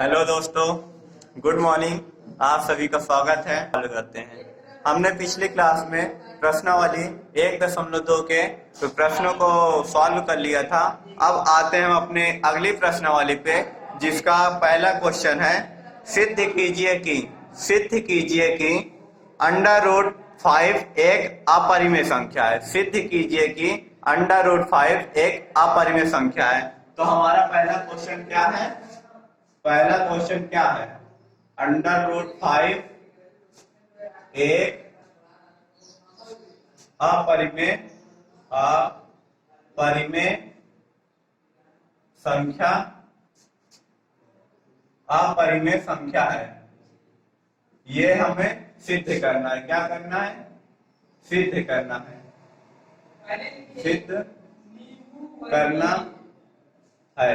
Hello दोस्तों, good morning. आप सभी का स्वागत है। चालू करते हैं। हमने पिछली क्लास में प्रश्नावली 1.2 के प्रश्नों को सॉल्व कर लिया था। अब आते हैं हम अपने अगली प्रश्नावली पे, जिसका पहला क्वेश्चन है सिद्ध कीजिए कि √5 एक अपरिमेय संख्या है। सिद्ध कीजिए कि √5 एक अपरिमेय संख्या है। तो हमारा पहला क्वेश्चन क्या है? √5 एक अपरिमेय संख्या है। ये हमें सिद्ध करना है। क्या करना है? सिद्ध करना है।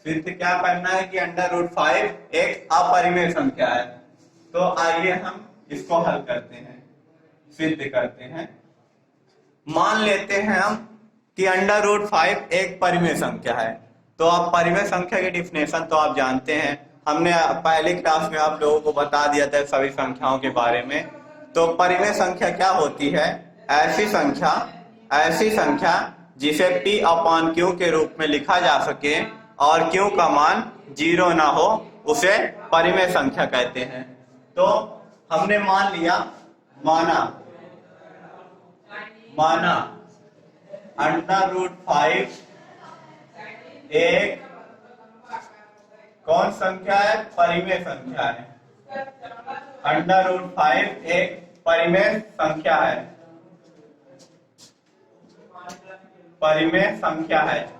सिद्ध क्या करना है कि √5 एक अपरिमेय संख्या है। तो आइए हम इसको हल करते हैं, सिद्ध करते हैं। मान लेते हैं हम कि √5 एक परिमेय संख्या है। तो आप परिमेय संख्या की डिफिनेशन तो आप जानते हैं, हमने पहली क्लास में आप लोगों को बता दिया था सभी संख्याओं के बारे में। तो परिमेय संख्या क्या होती है? ऐसी संख्या जिसे P/Q के रूप में लिखा जा सके और Q का मान 0 ना हो, उसे परिमेय संख्या कहते हैं। तो हमने माना √5 एक कौन संख्या है? परिमेय संख्या है। √5 एक परिमेय संख्या है।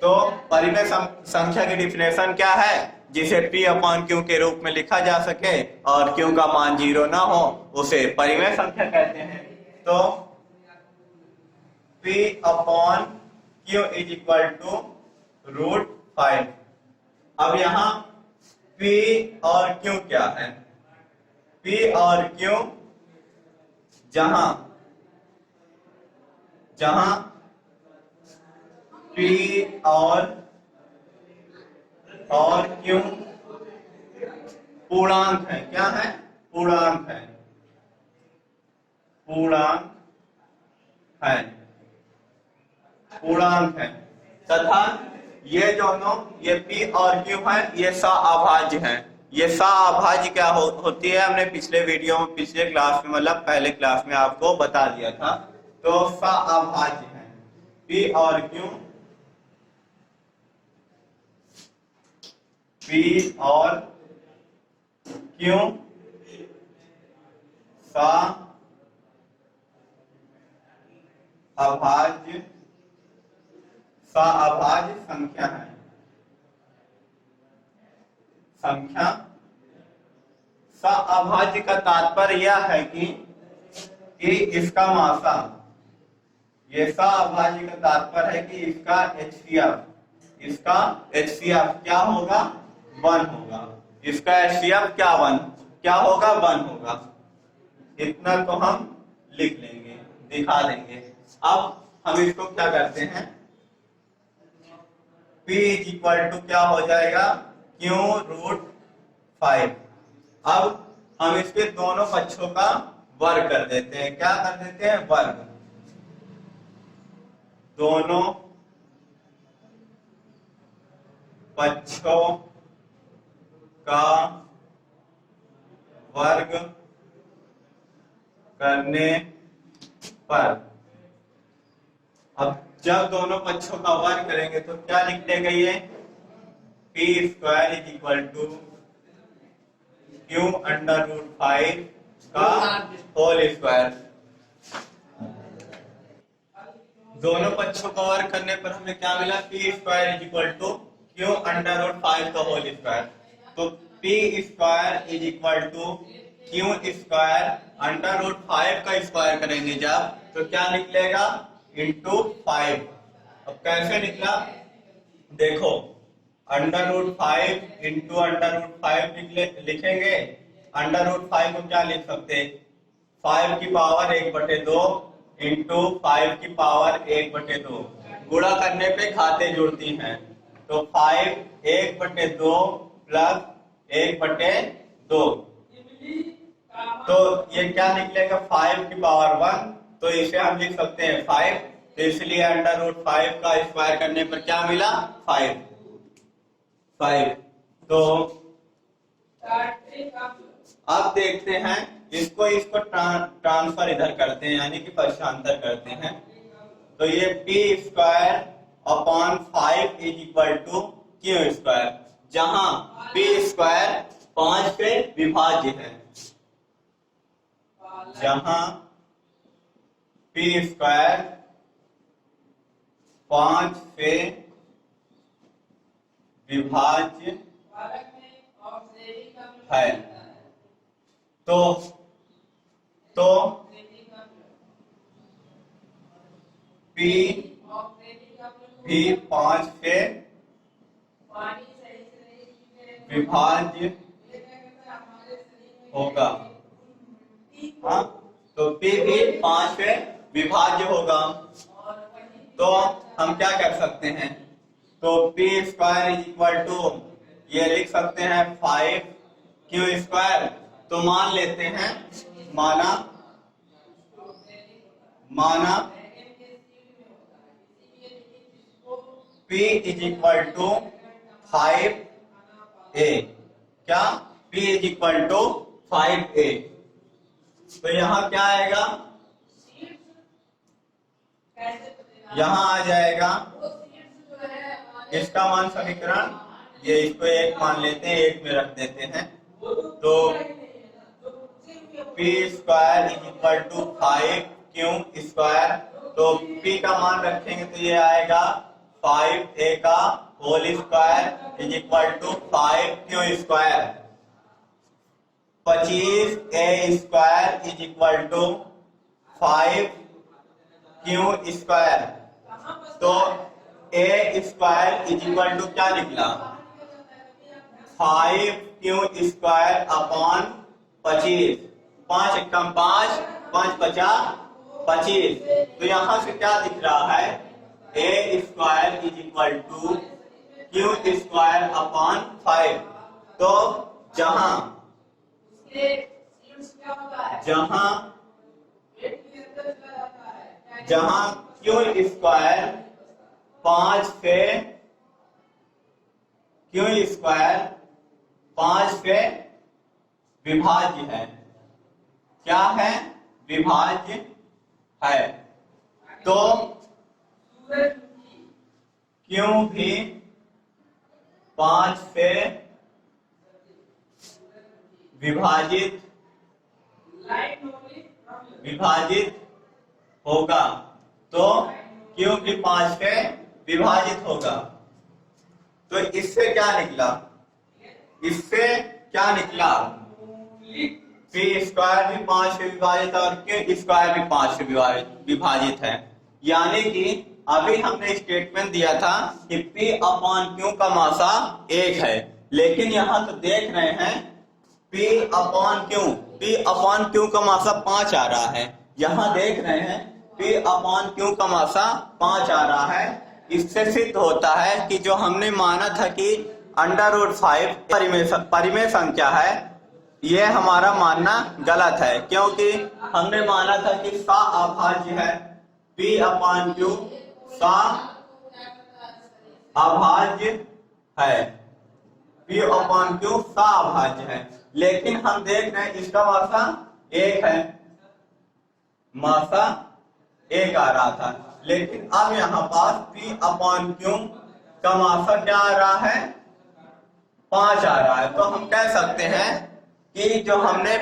तो परिमेय संख्या की डिफिनेशन क्या है? जिसे P/Q के रूप में लिखा जा सके और Q का मान 0 ना हो, उसे परिमेय संख्या कहते हैं। तो P/Q = √5। अब यहाँ P और Q क्या है? P और Q जहां P और Q पूर्णांक है। क्या है? पूर्णांक है तथा ये दोनों, ये P और Q है, ये सअभाज्य है। ये सअभाज्य क्या होती है? हमने पिछले क्लास में, मतलब पहले क्लास में आपको बता दिया था। तो सअभाज्य है P और Q सअभाज्य संख्या है। सअभाज्य का तात्पर्य यह है कि इसका मासा, ये सअभाज्य का तात्पर्य है कि इसका HCF क्या होगा? 1 होगा। इसका HCF क्या होगा? 1 होगा। इतना तो हम लिख लेंगे, दिखा देंगे। अब हम इसको क्या करते हैं? P = क्या हो जाएगा? Q√5। अब हम इसके दोनों पक्षों का वर्ग कर देते हैं। क्या कर देते हैं? वर्ग। दोनों पक्षों का वर्ग करने पर, अब जब दोनों पक्षों का वर्ग करेंगे तो क्या लिख देंगे? ये P² = Q√5 का होल स्क्वायर। दोनों पक्षों का वर्ग करने पर हमें क्या मिला? P² = Q√5 का होल स्क्वायर। तो P² = Q² √5 का स्क्वायर करेंगे जब, तो क्या निकलेगा? × 5। अब कैसे निकला? देखो, √5 × √5 लिखेंगे। √5 को क्या लिख सकते हैं? 5 की पावर 1/2 × 5 की पावर 1/2। गुणा करने पे घातें जुड़ती हैं, तो 5 1/2 प्लस 1/2। तो ये क्या निकलेगा 5 की पावर 1, तो इसे हम लिख सकते हैं 5। तो इसलिए √5 का स्क्वायर करने पर क्या मिला 5। तो अब देखते हैं इसको ट्रांसफर इधर करते हैं, यानी कि पक्षांतर करते हैं। तो ये p²/5 = q², जहां p² 5 पे विभाज्य है, जहां p² 5 पे विभाज्य है। तो p भी 5 पे विभाज्य होगा। हाँ, तो p भी 5 पे विभाज्य होगा। तो हम क्या कर सकते हैं, तो p² ये लिख सकते हैं 5q²। तो मान लेते हैं, माना p = 5a। क्या p = 5a। तो यहां क्या आएगा, यहां आ जाएगा इसका मान समीकरण, ये इसको 1 मान लेते हैं, 1 में रख देते हैं। तो p² = 5q²। तो p का मान रखेंगे तो ये आएगा 5a² = 5q²। 25a² = 5q²। तो a² क्या निकला 5q² / 25। 5 × 5 5 × 25। तो यहां से क्या दिख रहा है, a² = q² / 5। तो जहां q² 5 पे विभाज्य है, क्या है, विभाज्य है। तो q भी 5 पे विभाजित होगा। तो q भी 5 पे विभाजित होगा। तो इससे क्या निकला, p² भी 5 पे विभाजित और q² भी 5 पे विभाजित है। यानी कि अभी हमने स्टेटमेंट दिया था कि p/q का मासा 1 है, लेकिन यहां तो देख रहे हैं p/q का मासा 5 आ रहा है। यहां देख रहे हैं p/q का मासा 5 आ रहा है। इससे सिद्ध होता है कि जो हमने माना था कि √5 परिमेय संख्या है, ये हमारा मानना गलत है, क्योंकि हमने माना था कि सा अभाज्य है, p/q सा अभाज्य है, p/q सा अभाज्य है। लेकिन हम देख रहे हैं इसका मासा 1 है, मासा 1 आ रहा था, लेकिन अब यहाँ पास p/q का मासा क्या आ रहा है, 5 आ रहा है। तो हम कह सकते हैं कि जो हमने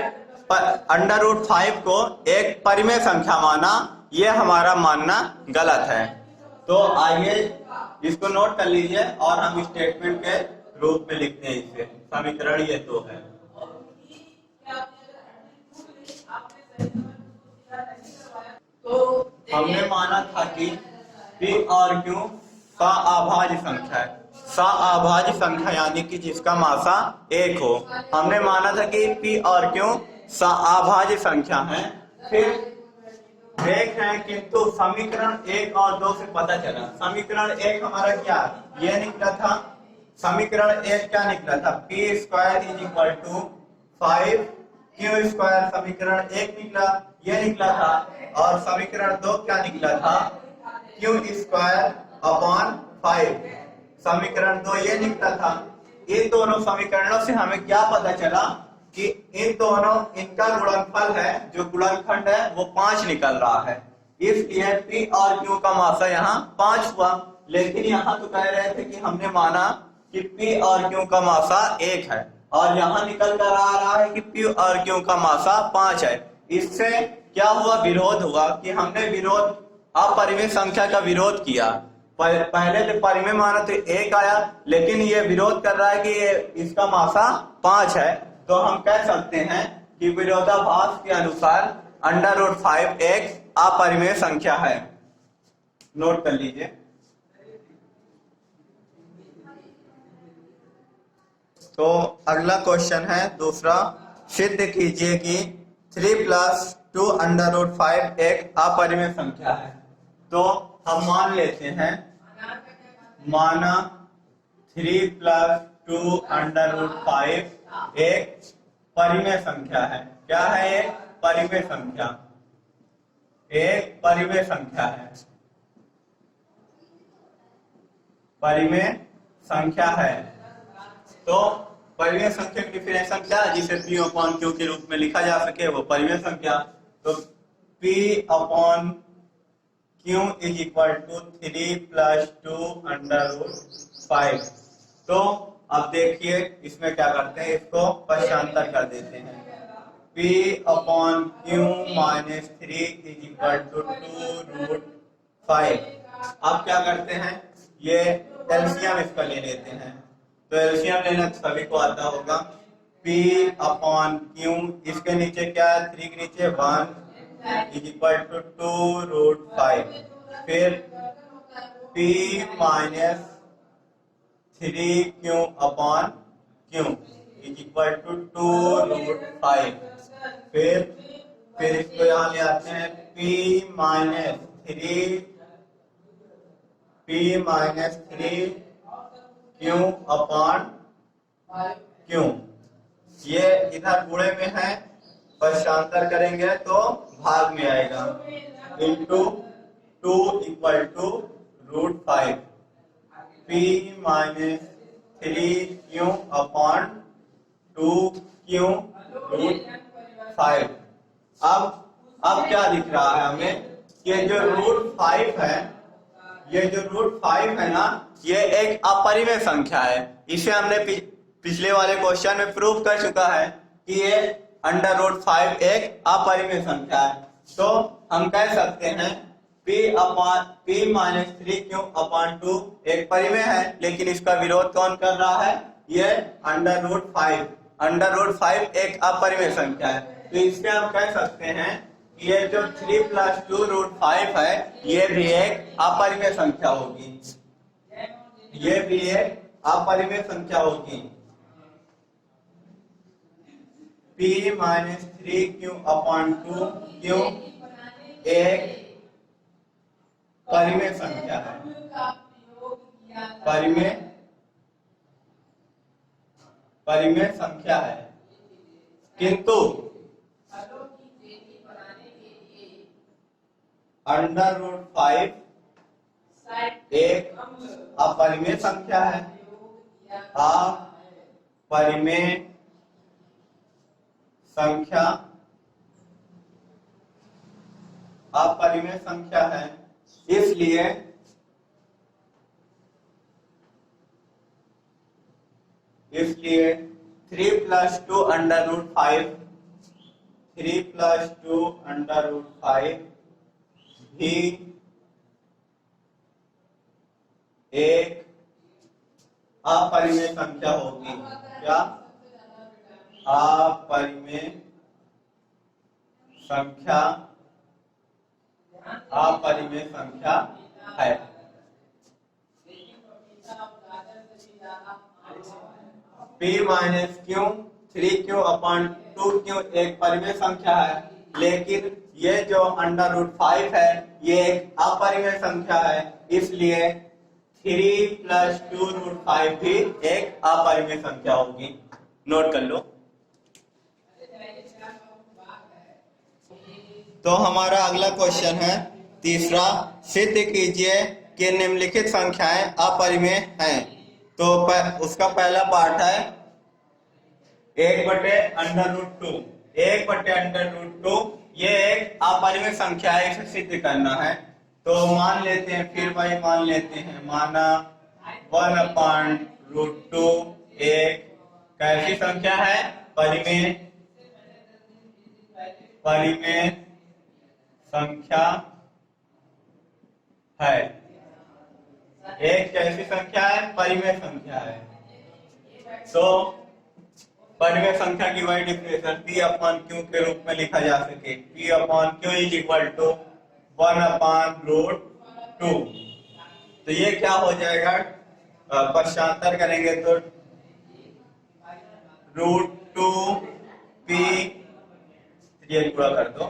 √5 को एक परिमेय संख्या माना, यह हमारा मानना गलत है। तो आइए इसको नोट कर लीजिए और हम स्टेटमेंट के रूप में लिखते हैं इसे। समीकरण ये 2 है। हमने माना था कि p और q सा अभाज्य संख्या है, सा अभाज्य संख्या यानी कि जिसका मासा 1 हो। हमने माना था कि p और q सा अभाज्य संख्या है। फिर देख रहे हैं किंतु समीकरण 1 और 2 से पता चला, समीकरण 1 हमारा क्या ये निकला था समीकरण एक क्या निकला था, P square is equal to 5 Q square, समीकरण एक निकला, ये निकला था। और समीकरण दो क्या निकला था, क्यू स्क्वायर अपॉन 5, समीकरण दो ये निकला था। इन दोनों समीकरणों से हमें क्या पता चला कि इन दोनों, इनका गुणनफल है, जो गुणनखंड है वो 5 निकल रहा है। इसलिए पी और क्यू का मासा यहाँ 5 हुआ। लेकिन यहाँ तो कह रहे थे कि हमने माना कि पी और क्यू का मासा 1 है, और यहाँ निकल कर आ रहा है कि पी और क्यू का मासा 5 है। इससे क्या हुआ, विरोध हुआ कि हमने विरोध, अपरिमेय संख्या का विरोध किया। पहले तो परिमेय माना तो 1 आया, लेकिन ये विरोध कर रहा है कि ये इसका मासा 5 है। तो हम कह सकते हैं कि विरोधाभास के अनुसार √5 एक अपरिमेय संख्या है। नोट कर लीजिए। तो अगला क्वेश्चन है दूसरा, सिद्ध कीजिए कि 3 + 2 √5 एक अपरिमेय संख्या है। तो हम मान लेते हैं, माना 3 + 2 √5 एक परिमेय संख्या है। क्या है, एक परिमेय संख्या, एक परिमेय संख्या है, परिमेय संख्या है। तो परिमेय संख्या की डिफिनेशन क्या है, जिसे P अपॉन Q के रूप में लिखा जा सके, वो परिमेय संख्या। तो P upon Q is equal to 3 + 2 √5। तो अब देखिए इसमें क्या करते हैं, इसको पक्षांतर कर देते हैं। P upon Q minus 3 is equal to 2√5। अब क्या करते हैं, ये एलसीएम इसका ले लेते हैं। तो एलसीएम लेना सभी को आता होगा। P अपॉन Q, इसके नीचे क्या है, 3 के नीचे 1 इज इक्वल टू 2√5। फिर P minus 3Q upon Q is equal to 2√5। फिर इसको यहाँ ले आते हैं, P minus 3Q upon Q, ये इधर गुणे में है, पक्षांतर करेंगे तो भाग में आएगा, into 2 equal to √5। P minus 3Q upon 2Q √5। अब क्या दिख रहा है हमें, ये जो √5 है, ये जो √5 है ना, ये एक अपरिमेय संख्या है। इसे हमने पिछले वाले क्वेश्चन में प्रूव कर चुका है कि ये √5 एक अपरिमेय संख्या है। तो हम कह सकते हैं P माइनस 3Q अपॉन 2 एक परिमेय है, लेकिन इसका विरोध कौन कर रहा है, ये √5। √5 एक अपरिमेय संख्या है। तो इससे हम कह सकते हैं कि ये जो 3 + 2√5 है, ये भी एक अपरिमेय संख्या होगी, ये भी एक अपरिमेय संख्या होगी। P minus 3Q upon 2Q एक परिमेय संख्या है, परिमेय संख्या है। किंतु √5 एक अपरिमेय संख्या है, अपरिमेय संख्या, अपरिमेय संख्या है। इसलिए इसलिए 3 + 2 √5, 3 + 2 √5 भी एक अपरिमेय संख्या होगी। क्या, अपरिमेय संख्या, अपरिमेय संख्या है। P minus Q 3Q upon 2Q एक परिमेय संख्या है, लेकिन ये जो √5 है, ये एक अपरिमेय संख्या है। इसलिए 3+2√5 भी एक अपरिमेय संख्या होगी। नोट कर लो। तो हमारा अगला क्वेश्चन है तीसरा, सिद्ध कीजिए कि निम्नलिखित संख्याएं अपरिमेय हैं। तो उसका पहला पार्ट है 1/√2। 1/√2 ये एक अपरिमेय संख्या है, इसे सिद्ध करना है। तो मान लेते हैं, फिर भाई मान लेते हैं, माना 1/√2 एक कैसी संख्या है? परिमेय संख्या है। एक कैसी संख्या है? परिमेय संख्या है। तो परिमेय संख्या की वही डिफिनेशन P/Q के रूप में लिखा जा सके। P/Q is equal to 1/√2। तो ये क्या हो जाएगा? पश्चांतर करेंगे तो √2P गुणा कर दो,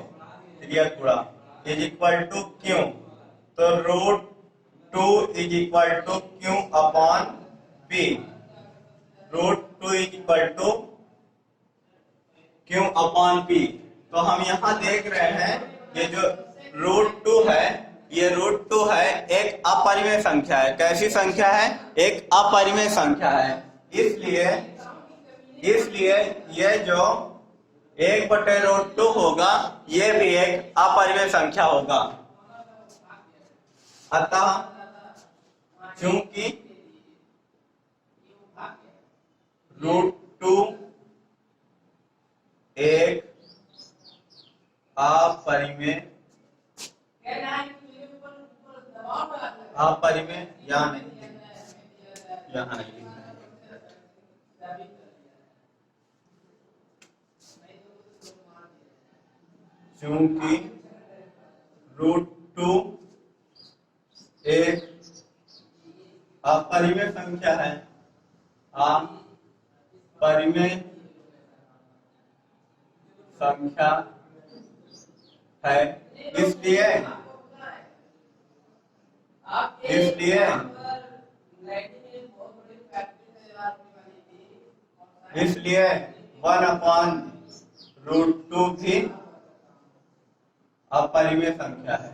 गुणा इज इक्वल टू Q। तो √2 is equal to Q/P। √2 is equal to Q/P। तो हम यहाँ देख रहे हैं ये जो √2 है, ये √2 है एक अपरिमेय संख्या है। कैसी संख्या है? एक अपरिमेय संख्या है। इसलिए ये जो 1/√2 होगा ये भी एक अपरिमेय संख्या होगा। अतः चूंकि √2 एक अपरिमेय या नहीं, यहाँ नहीं, चूंकि √2 एक अपरिमेय संख्या है, अपरिमेय संख्या है, इसलिए 1/√2 भी अपरिमेय संख्या है।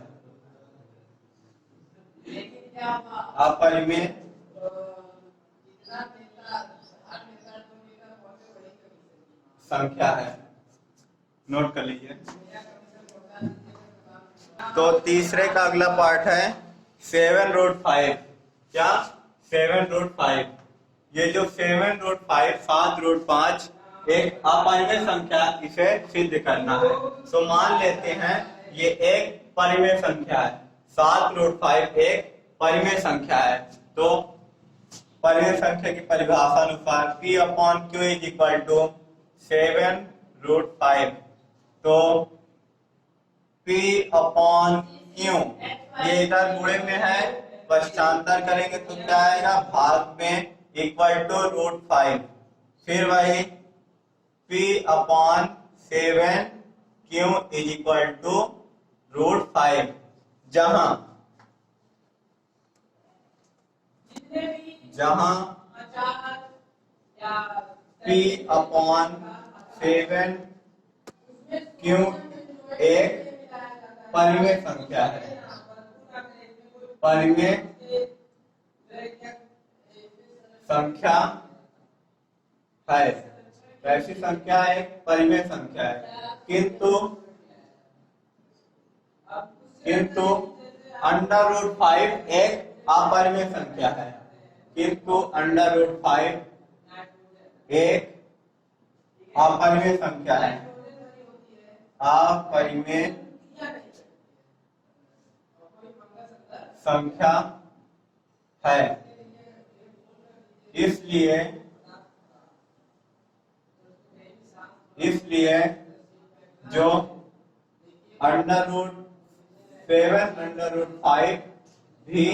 अपरिमेय संख्या है। नोट कर लीजिए। तो तीसरे का अगला पार्ट है 7√5। क्या? 7√5। ये जो 7√5 7√5 एक अपरिमेय संख्या, इसे सिद्ध करना है। तो मान लेते हैं ये एक परिमेय संख्या है। 7√5 एक परिमेय संख्या है। तो परिमेय संख्या की परिभाषा अनुसार P/Q इज इक्वल टू 7√5। तो P/Q ये इधर गुणे में है, पश्चांतर करेंगे तो क्या आएगा? भाग में इक्वल टू √5। फिर वही P/7Q इज इक्वल टू √5, जहां P/7Q एक परिमेय संख्या है। परिमेय संख्या है। कैसी संख्या है? परिमेय संख्या है। किंतु √5 एक अपरिमेय संख्या है। किंतु √5 एक अपरिमेय संख्या है। अपरिमेय संख्या है। इसलिए जो √7/5 भी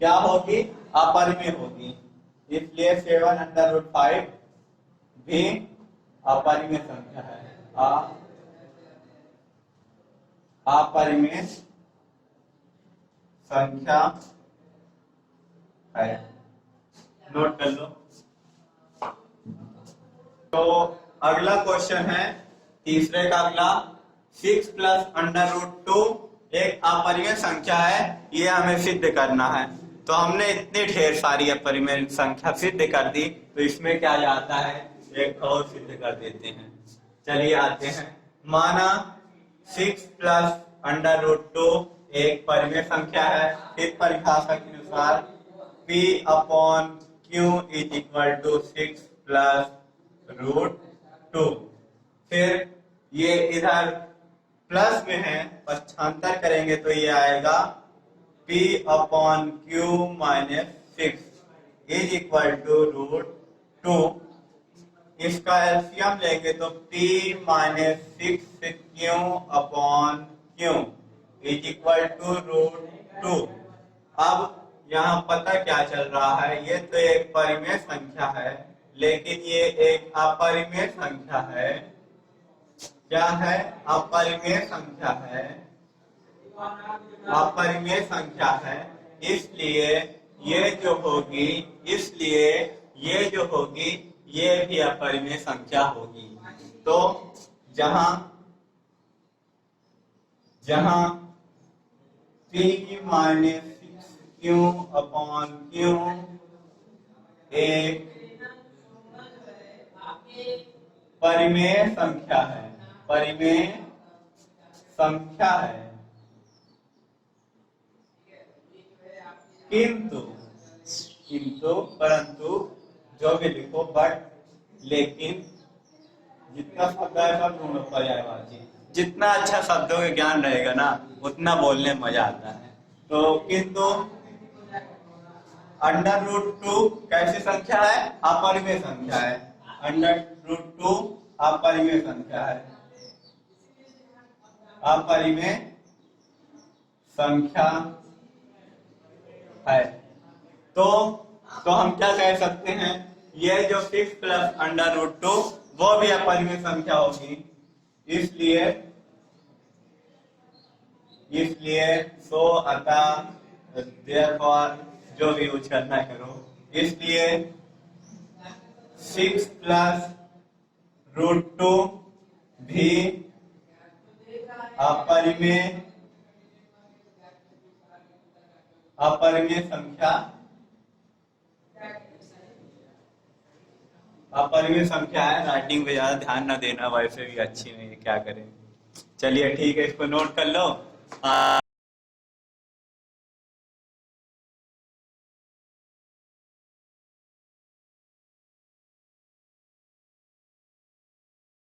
क्या होगी? अपरिमेय होगी। इसलिए 7/5 भी अपरिमेय संख्या है। अपरिमेय संख्या है। नोट कर लो। तो अगला क्वेश्चन है तीसरे का अगला, 6 प्लस अंडर रूट 2 एक अपरिमेय संख्या है, ये हमें सिद्ध करना है। तो हमने इतनी ढेर सारी अपरिमेय संख्या सिद्ध कर दी, तो इसमें क्या जाता है, एक और सिद्ध कर देते हैं। चलिए आते हैं। माना 6 प्लस अंडर रूट 2 एक परिमेय संख्या है। इस परिभाषा के अनुसार P upon Q is equal to 6 plus root 2। फिर ये इधर प्लस में है, पक्षांतर करेंगे तो ये आएगा P upon Q minus 6 is equal to root 2। इसका एलसीएम लेंगे तो P माइनस 6 Q अपॉन Q is equal to root 2। अब यहाँ पता क्या चल रहा है, ये तो एक परिमेय संख्या है, लेकिन ये एक अपरिमेय संख्या है। क्या है, अपरिमेय संख्या है, अपरिमेय संख्या है। इसलिए ये जो होगी, इसलिए ये जो होगी, ये भी अपरिमेय संख्या होगी। तो जहां जहां P minus 6Q upon Q एक परिमेय संख्या है, परिमेय संख्या है, किंतु परंतु जो भी लिखो, बट, लेकिन, जितना शब्द है सब ढूंढो पर्यायवाची। जितना अच्छा शब्दों के ज्ञान रहेगा ना, उतना बोलने में मजा आता है। तो किंतु अंडर रूट 2 कैसी संख्या है, अपरिमेय संख्या है। अंडर रूट 2 अपरिमेय संख्या है, अपरिमेय संख्या है। तो हम क्या कह सकते हैं, ये जो 6 प्लस अंडर रूट 2 वो भी अपरिमेय संख्या होगी। इसलिए सो अतः देयरफॉर जो भी यूज करना करो, इसलिए 6 प्लस रूट 2 भी अपरिमेय संख्या, अपरिमेय संख्या है। राइटिंग पे ज्यादा ध्यान ना देना, वैसे भी अच्छी नहीं है, क्या करें। चलिए ठीक है, इसको नोट कर लो।